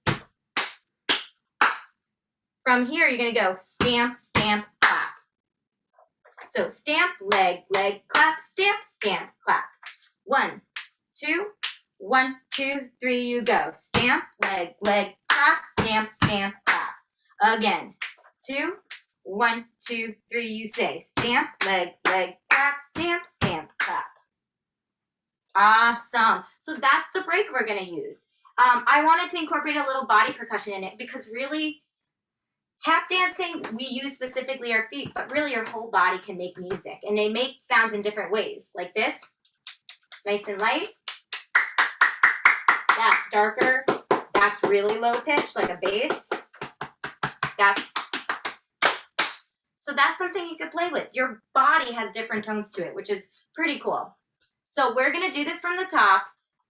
From here, you're gonna go stamp, stamp, clap. So stamp, leg, leg, clap, stamp, stamp, clap. 1, 2, 1, 2, 3, you go. Stamp, leg, leg, clap, stamp, stamp, clap. Again. 2, 1, 2, 3, you say. Stamp, leg, leg, clap, stamp, stamp, clap. Awesome. So that's the break we're gonna use. I wanted to incorporate a little body percussion in it because really, tap dancing, we use specifically our feet, but really your whole body can make music. And they make sounds in different ways, like this. Nice and light. That's darker. That's really low pitch, like a bass. So that's something you could play with. Your body has different tones to it, which is pretty cool. So we're going to do this from the top.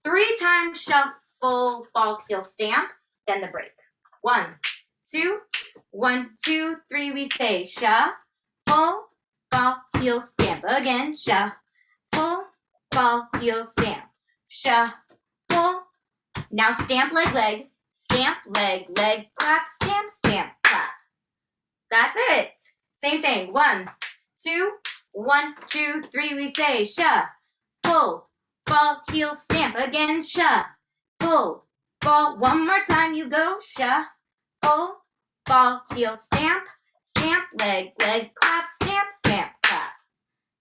3 times shuffle, ball, heel, stamp, then the break. 1, 2, 1, 2, 3, we say shuffle, ball, heel, stamp. Again, shuffle, ball, heel, stamp. Shuffle. Now stamp, leg, leg. Stamp, leg, leg, clap, stamp, stamp, clap. That's it. Same thing. 1, 2, 1, 2, 3, we say shuffle, ball, heel, stamp. Again, shuffle, ball. One more time, you go shuffle, ball, heel, stamp, stamp, leg, leg, clap, stamp, stamp, clap.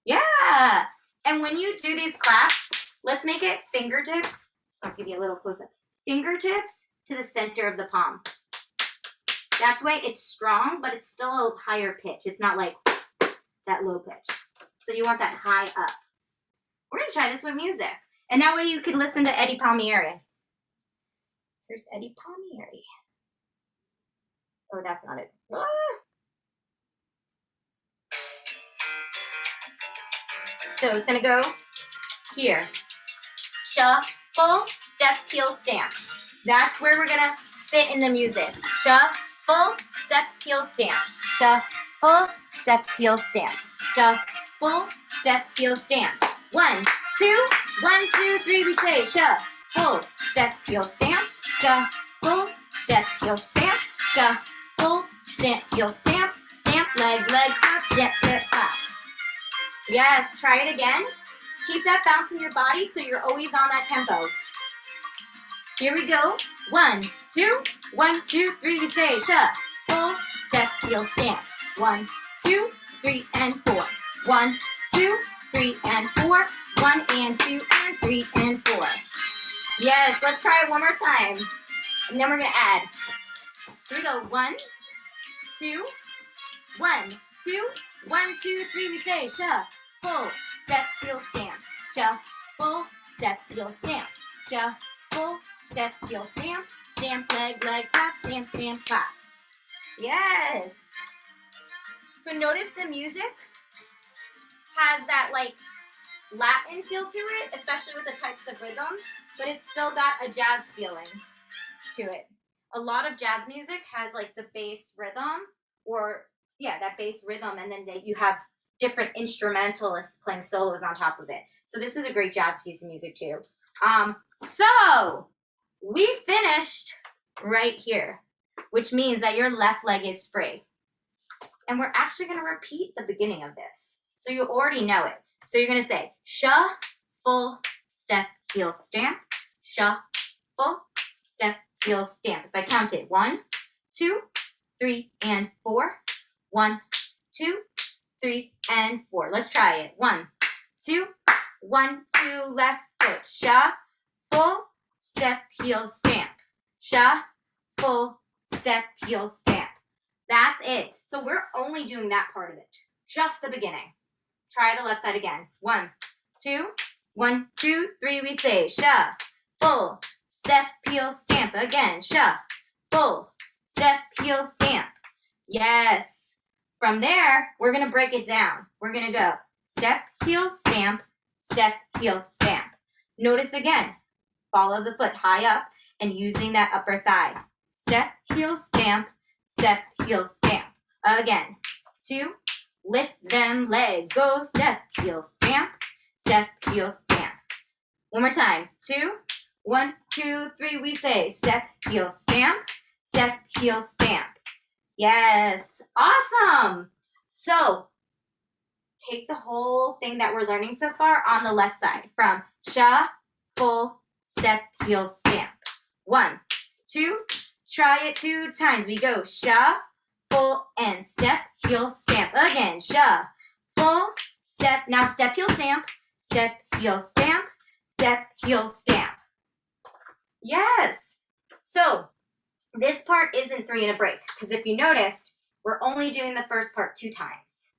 Yeah. And when you do these claps, let's make it fingertips. I'll give you a little close-up. Fingertips to the center of the palm. That's why it's strong, but it's still a higher pitch. It's not like that low pitch. So you want that high up. We're going to try this with music. And that way you can listen to Eddie Palmieri. Here's Eddie Palmieri. Oh, that's not it. Ah. So it's going to go here. Shuffle, step, heel, stamp. That's where we're going to sit in the music. Shuffle, step, heel, stamp. Shuffle, step, heel, stamp. Shuffle, step, heel, stamp. 1, 2, 1, 2, 3, we say shuffle, step, heel, stamp. Shuffle, step, heel, stamp. Shuffle, step, heel, stamp. Stamp, leg, leg, clap, step, step, clap. Yes, try it again. Keep that bounce in your body so you're always on that tempo. Here we go. 1, 2, 1, 2, 3, we say shuffle, step, heel, stamp. 1, 2, 3, and 4. 1, 2, 3, and 4. 1 and 2 and 3 and 4. Yes, let's try it one more time. And then we're going to add. Here we go. 1, 2, 1, 2, 1, 2, 3, we say shuffle, step, heel, stamp. Shuffle, step, heel, stamp. Shuffle, step, heel, stamp. Stamp, leg, leg, clap, stamp, stamp, clap. Yes. So notice the music has that like Latin feel to it, especially with the types of rhythms, but it's still got a jazz feeling to it. A lot of jazz music has like the bass rhythm, or yeah, that bass rhythm, and then you have different instrumentalists playing solos on top of it. So this is a great jazz piece of music too. So we finished right here, which means that your left leg is free. And we're actually going to repeat the beginning of this. So you already know it. So you're going to say shuffle, step, heel, stamp. Shuffle, step, heel, stamp. If I count it, 1, 2, 3, and 4. 1, 2, 3, and 4. Let's try it. 1, 2, 1, 2, left foot. Shuffle, step, heel, stamp. Shuffle, step, heel, stamp. That's it. So we're only doing that part of it. Just the beginning. Try the left side again. 1, 2, 1, 2, 3, we say shuffle, step, heel, stamp. Again, shuffle, step, heel, stamp. Yes. From there, we're going to break it down. We're going to go step, heel, stamp, step, heel, stamp. Notice again, follow the foot high up. and using that upper thigh. Step, heel, stamp, step, heel, stamp. Again, 2, lift them legs, go, step, heel, stamp, step, heel, stamp. One more time, 2, 1, 2, 3, we say step, heel, stamp, step, heel, stamp. Yes, awesome. So take the whole thing that we're learning so far on the left side from shuffle, step, heel, stamp. 1, 2, try it 2 times. We go shuffle and step, heel, stamp. Again, shuffle, step, now step, heel, stamp, step, heel, stamp, step, heel, stamp. Yes. So this part isn't 3 and a break, because if you noticed, we're only doing the first part 2 times.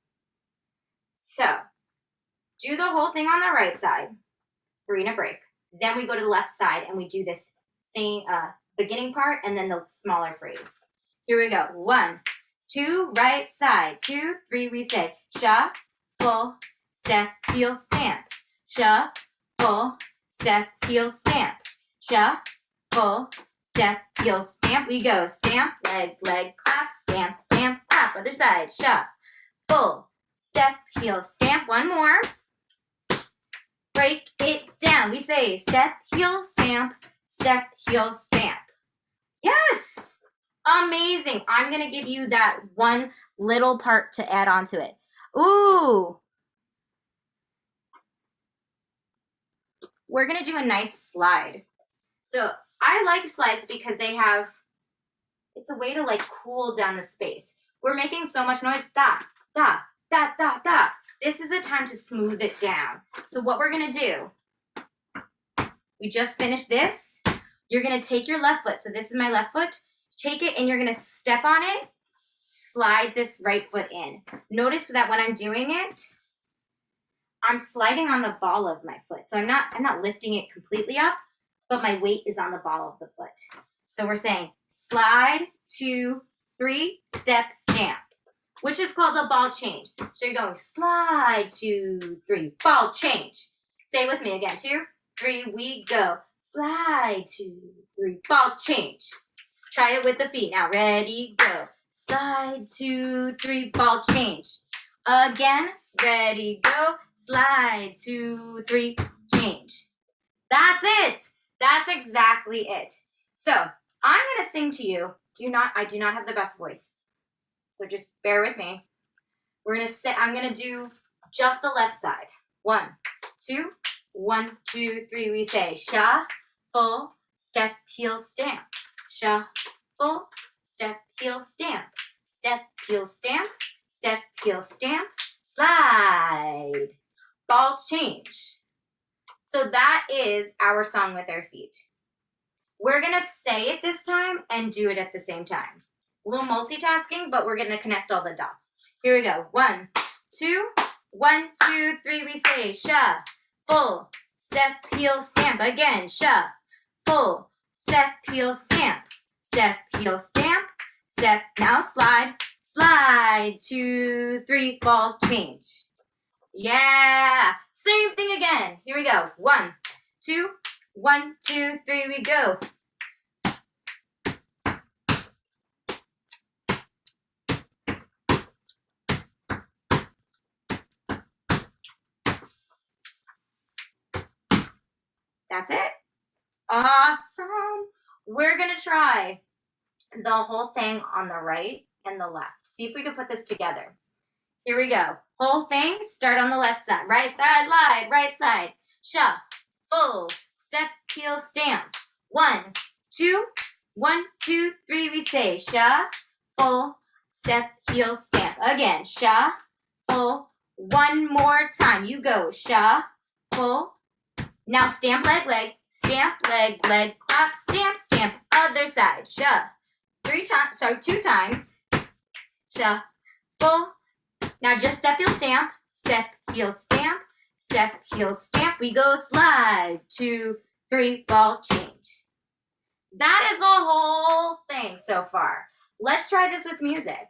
So do the whole thing on the right side, 3 and a break. Then we go to the left side and we do this same beginning part and then the smaller phrase. Here we go. 1, 2, right side. 2, 3, we say shuffle, step, heel, stamp. Shuffle, step, heel, stamp. Shuffle, step, heel, stamp. We go stamp, leg, leg, clap, stamp, stamp, clap. Other side. Shuffle, step, heel, stamp. One more. Break it down. We say step, heel, stamp, step, heel, stamp. Yes! Amazing. I'm going to give you that one little part to add on to it. Ooh. We're going to do a nice slide. So I like slides because they have, it's a way to like cool down the space. We're making so much noise. Da, da, da, da, da. This is a time to smooth it down. So what we're going to do, we just finished this. You're going to take your left foot. So this is my left foot. Take it and you're going to step on it. Slide this right foot in. Notice that when I'm doing it, I'm sliding on the ball of my foot. So I'm not lifting it completely up, but my weight is on the ball of the foot. So we're saying slide, 2, 3, step, stamp, which is called a ball change. So you're going slide, 2, 3, ball change. Say it with me again. 2, 3, we go. Slide, 2, 3, ball change. Try it with the feet. Now, ready, go. Slide, 2, 3, ball change. Again, ready, go. Slide, 2, 3, change. That's it. That's exactly it. So I'm going to sing to you. I do not have the best voice. So just bear with me. I'm going to do just the left side. 1, 2, 1, 2, 3. We say shuffle, step, heel, stamp. Shuffle, step, heel, stamp. Step, heel, stamp. Step, heel, stamp. Slide. Ball change. So that is our song with our feet. We're going to say it this time and do it at the same time. A little multitasking, but we're going to connect all the dots. Here we go. 1, 2, 1, 2, 3. We say shuffle, step, heel, stamp. Again, shuffle, step, heel, stamp. Step, heel, stamp. Step, now slide. Slide, 2, 3, ball change. Yeah. Same thing again. Here we go. 1, 2, 1, 2, 3, we go. That's it. Awesome. We're going to try the whole thing on the right and the left. See if we can put this together. Here we go. Whole thing, start on the left side. Right side, slide, right side. Shuffle, step, heel, stamp. 1, 2, 1, 2, 3, we say shuffle, step, heel, stamp. Again, shuffle. One more time. You go shuffle. Now stamp, leg, leg. Stamp, leg, leg, clap, stamp, stamp. Other side. 2 times. Shuffle. Now just step, heel, stamp. Step, heel, stamp. Step, heel, stamp. We go slide. 2, 3, ball change. That is the whole thing so far. Let's try this with music.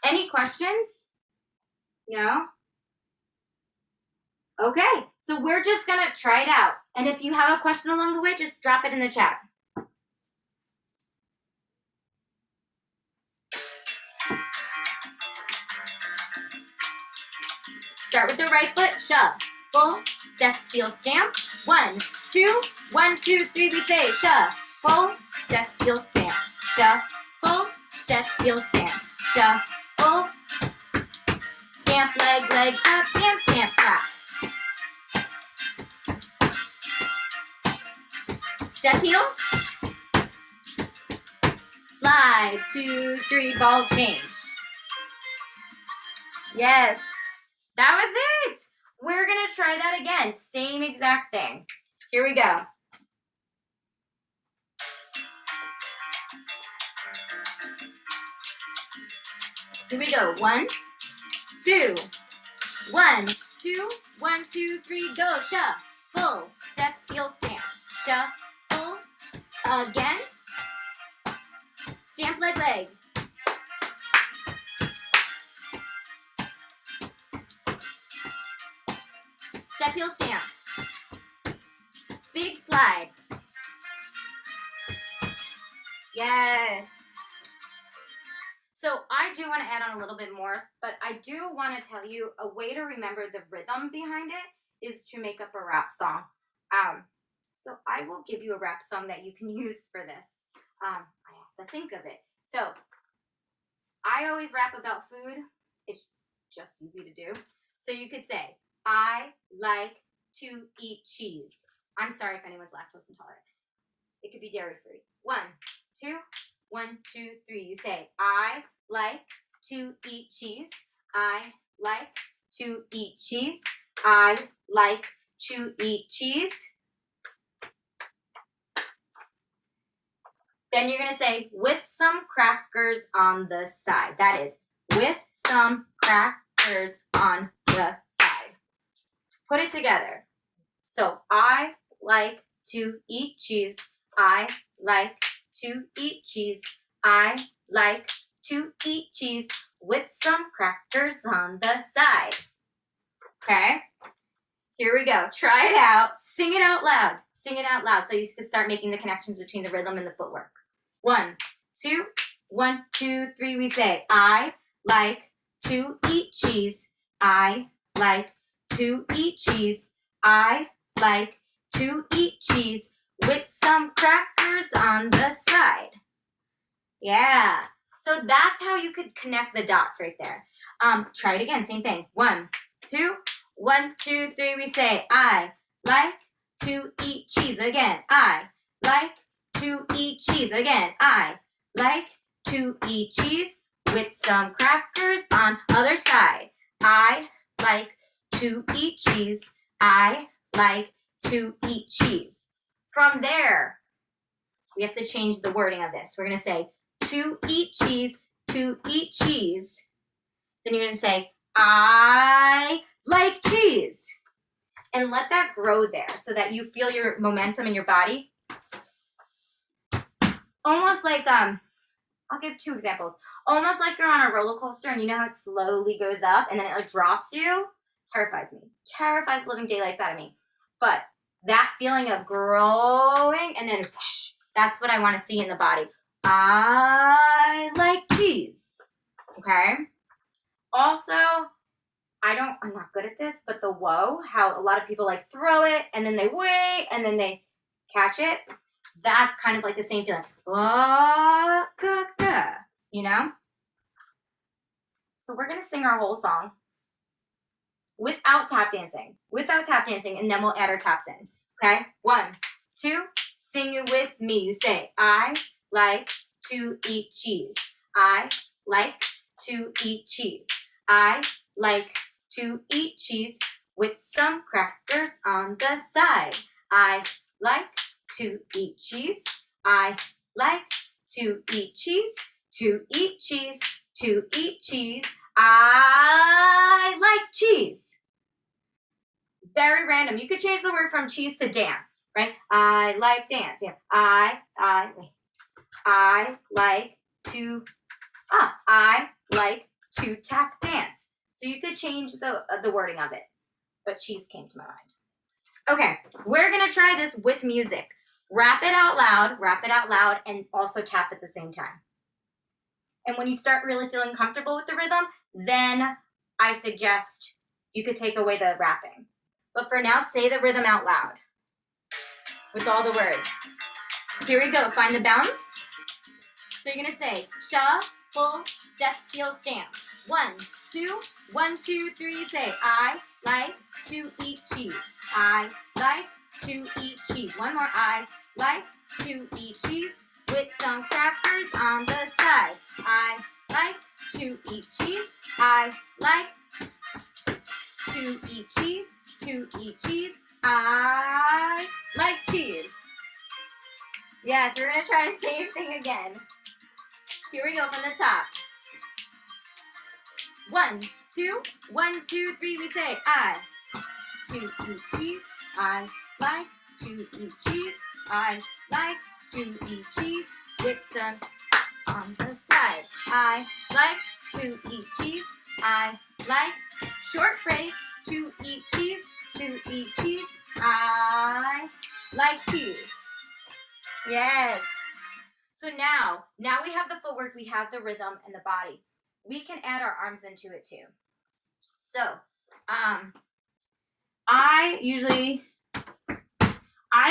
Any questions? No? Okay, so we're just gonna try it out. And if you have a question along the way, just drop it in the chat. Start with the right foot, shuffle, step, heel, stamp. 1, 2, 1, 2, 3, we say shuffle, step, heel, stamp. Shuffle, step, heel, stamp. Shuffle, stamp, leg, leg, clap, stamp, stamp, clap. Step, heel. Slide, 2, 3, ball change. Yes, that was it. We're gonna try that again. Same exact thing. Here we go. Here we go. 1, 2, 1, 2, 1, 2, 3, go. Shuffle, step, heel, stamp. Shuffle, again. Stamp, leg, leg. Step, heel, stamp. Big slide. Yes. So I do want to add on a little bit more, but I do want to tell you a way to remember the rhythm behind it is to make up a rap song. So I will give you a rap song that you can use for this. I have to think of it. So I always rap about food. It's just easy to do. So you could say, I like to eat cheese. I'm sorry if anyone's lactose intolerant. It could be dairy free. 1, 2, 1, 2, 3. You say, I like to eat cheese. I like to eat cheese. I like to eat cheese. Then you're going to say, with some crackers on the side. That is, with some crackers on the side. Put it together. So, I like to eat cheese. I like to eat cheese. I like to eat cheese with some crackers on the side. Okay? Here we go. Try it out. Sing it out loud. Sing it out loud so you can start making the connections between the rhythm and the footwork. 1, 2, 1, 2, 3. We say, I like to eat cheese. I like to eat cheese. I like to eat cheese with some crackers on the side. Yeah. So that's how you could connect the dots right there. Try it again. Same thing. 1, 2, 1, 2, 3. We say, I like to eat cheese. Again, I like to eat cheese. Again, I like to eat cheese with some crackers on other side. I like to eat cheese. I like to eat cheese. From there, we have to change the wording of this. We're going to say, to eat cheese, to eat cheese. Then you're going to say, I like cheese. And let that grow there so that you feel your momentum in your body. Almost like, I'll give 2 examples. Almost like you're on a roller coaster and you know how it slowly goes up and then it like drops you. Terrifies me. Terrifies the living daylights out of me. But that feeling of growing and then whoosh, that's what I want to see in the body. I like cheese. Okay? Also, I'm not good at this, but the whoa, how a lot of people like throw it and then they wait and then they catch it. That's kind of like the same feeling. Oh, you know? So we're going to sing our whole song without tap dancing. Without tap dancing, and then we'll add our taps in. Okay? 1, 2, sing it with me. You say, I like to eat cheese. I like to eat cheese. I like to eat cheese with some crackers on the side. I like to eat cheese. I like to eat cheese. To eat cheese. To eat cheese. I like cheese. Very random. You could change the word from cheese to dance, right? I like dance. Yeah. I like to tap dance. So you could change the wording of it, but cheese came to my mind. Okay, we're gonna try this with music. Rap it out loud, and also tap at the same time. And when you start really feeling comfortable with the rhythm, then I suggest you could take away the rapping. But for now, say the rhythm out loud with all the words. Here we go. Find the bounce. So you're going to say shuffle, step, heel, stamp. 1, 2, 1, 2, 3. Say, I like to eat cheese. I like to eat cheese. One more. I like to eat cheese with some crackers on the side. I like to eat cheese. I like to eat cheese. To eat cheese. I like cheese. Yes, we're going to try the same thing again. Here we go from the top. 1, 2, 1, 2, 3. We say, I to eat cheese. I like to eat cheese. I like to eat cheese with some on the side. I like to eat cheese. I like short phrase. To eat cheese. To eat cheese. I like cheese. Yes. So now we have the footwork, we have the rhythm and the body. We can add our arms into it too. So, I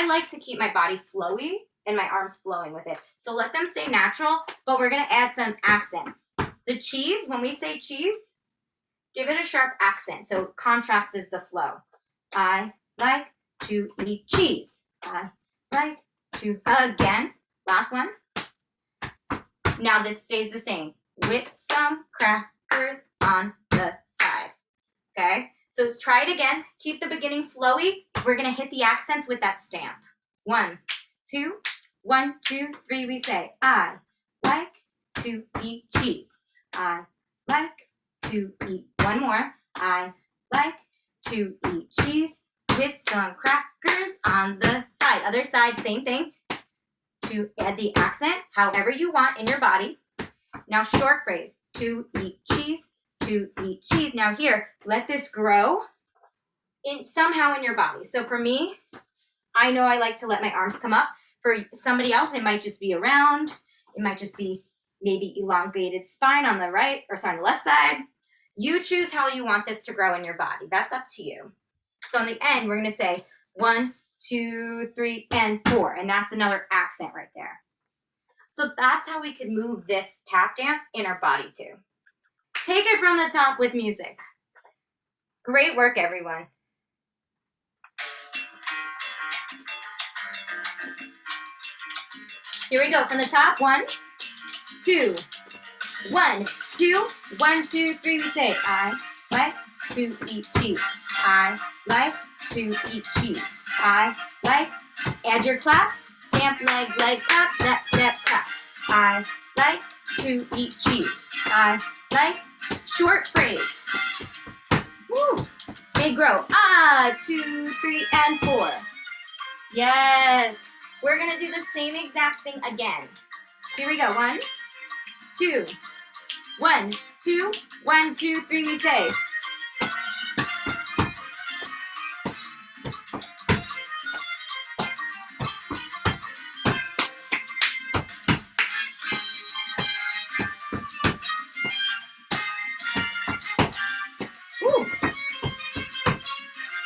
like to keep my body flowy and my arms flowing with it. So let them stay natural, but we're gonna add some accents. The cheese, when we say cheese, give it a sharp accent. So contrast is the flow. I like to eat cheese. I like to, again, last one. Now this stays the same with some crackers on the side. Okay, so let's try it again. Keep the beginning flowy. We're gonna hit the accents with that stamp. 1, 2, 1, 2, 3. We say, I like to eat cheese. I like to eat. One more. I like to eat cheese with some crackers on the side. Other side, same thing. To add the accent however you want in your body. Now short phrase, to eat cheese, to eat cheese. Now here, let this grow somehow in your body. So for me, I know I like to let my arms come up. For somebody else, it might just be around. It might just be maybe elongated spine on the right, or sorry, on the left side. You choose how you want this to grow in your body. That's up to you. So in the end, we're gonna say 1, 2, 3, and 4. And that's another accent right there. So that's how we could move this tap dance in our body too. Take it from the top with music. Great work, everyone. Here we go from the top. 1, 2, 1, 2, 1, 2, 3. We say, I like to eat cheese. I like to eat cheese. I like, add your claps, stamp, leg, clap, step, step, clap. I like to eat cheese. I like, short phrase. Woo, big grow. 2, 3, and 4. Yes, we're gonna do the same exact thing again. Here we go, 1, 2, 1, 2, 1, 2, 3, we say. Woo.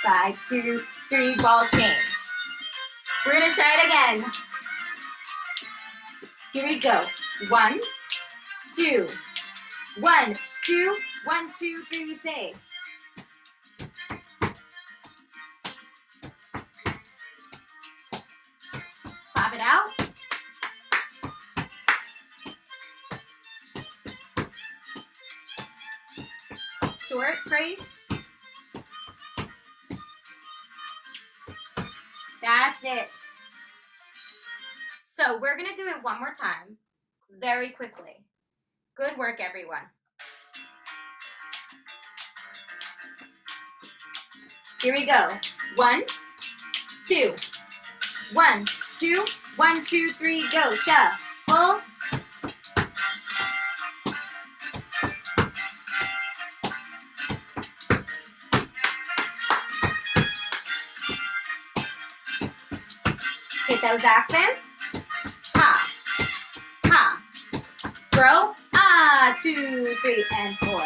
5, 2, 3, ball change. We're gonna try it again. Here we go. 1, 2, 1, 2, 1, 2, 3, we say. Pop it out. Short phrase. That's it. So we're gonna do it one more time, very quickly. Good work, everyone. Here we go. 1, 2, 1, 2, 1, 2, 3, go. Shuffle. Hit those accents. Ha, ha. Grow. 2, 3, and 4.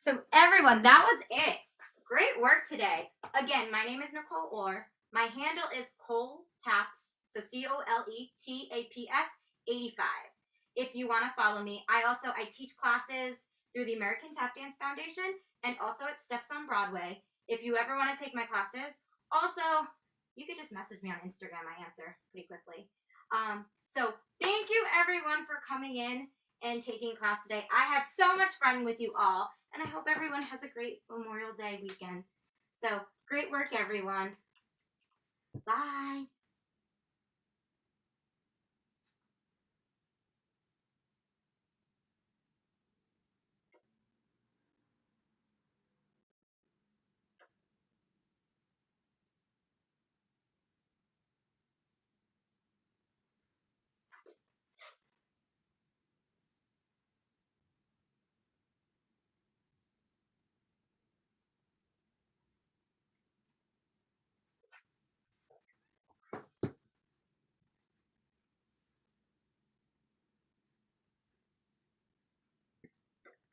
So everyone, that was it. Great work today. Again, my name is Nicole Orr. My handle is Cole Taps, so COLETAPS 85. If you want to follow me, I teach classes through the American Tap Dance Foundation and also at Steps on Broadway. If you ever want to take my classes, also you could just message me on Instagram. I answer pretty quickly. So thank you everyone for coming in and taking class today. I had so much fun with you all, and I hope everyone has a great Memorial Day weekend. So great work, everyone. Bye.